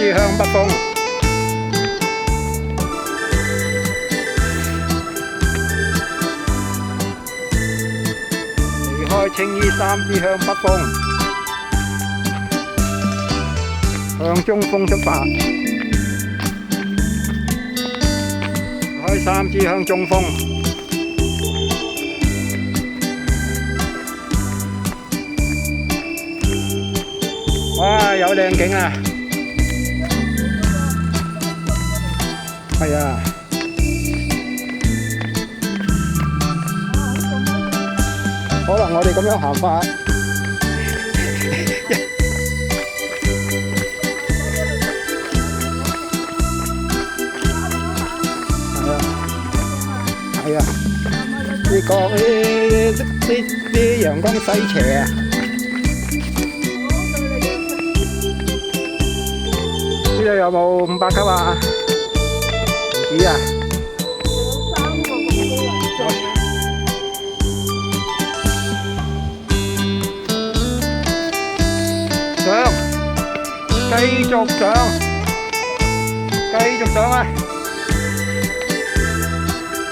支向北風，離開青衣3支向北風，向中風出發，開3支向中風。哇！有靚景啊！係啊，可能我哋咁樣行法，係啊，啲陽光西斜啊！呢度有冇500級啊？唔止啊！上，繼續上，繼續上啊！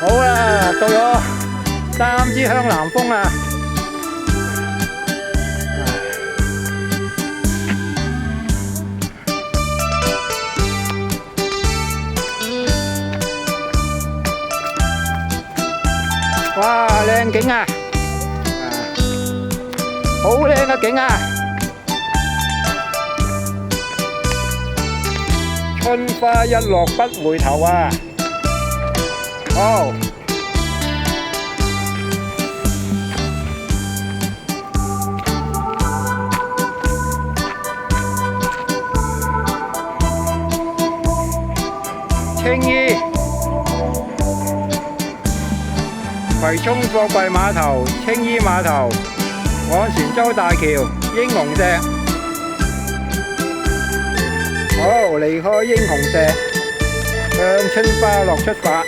好啦，到咗3支向南風啊！哇，靚景啊！好靚嘅景啊！春花一落不回頭啊！好，青衣葵涌貨櫃碼頭、青衣碼頭、昂船洲大橋、英雄石。好，離開英雄石，向春花落出發。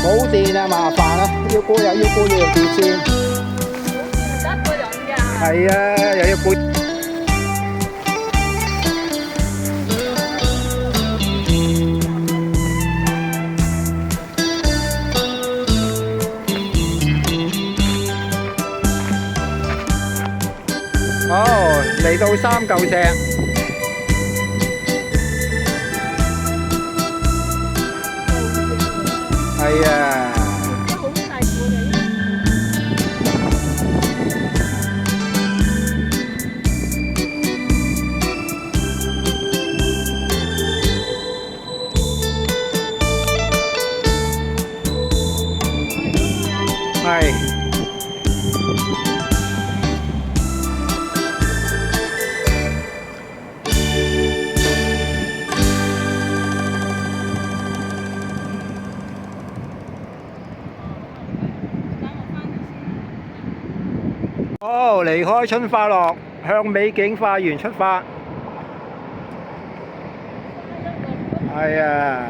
冇電啊，麻煩啊，要過又要過呢條電線。得個人㗎。係啊，又要過。哦，嚟到3嚿石，係啊，係。好，離開春花樂，向美景花園出發。係啊。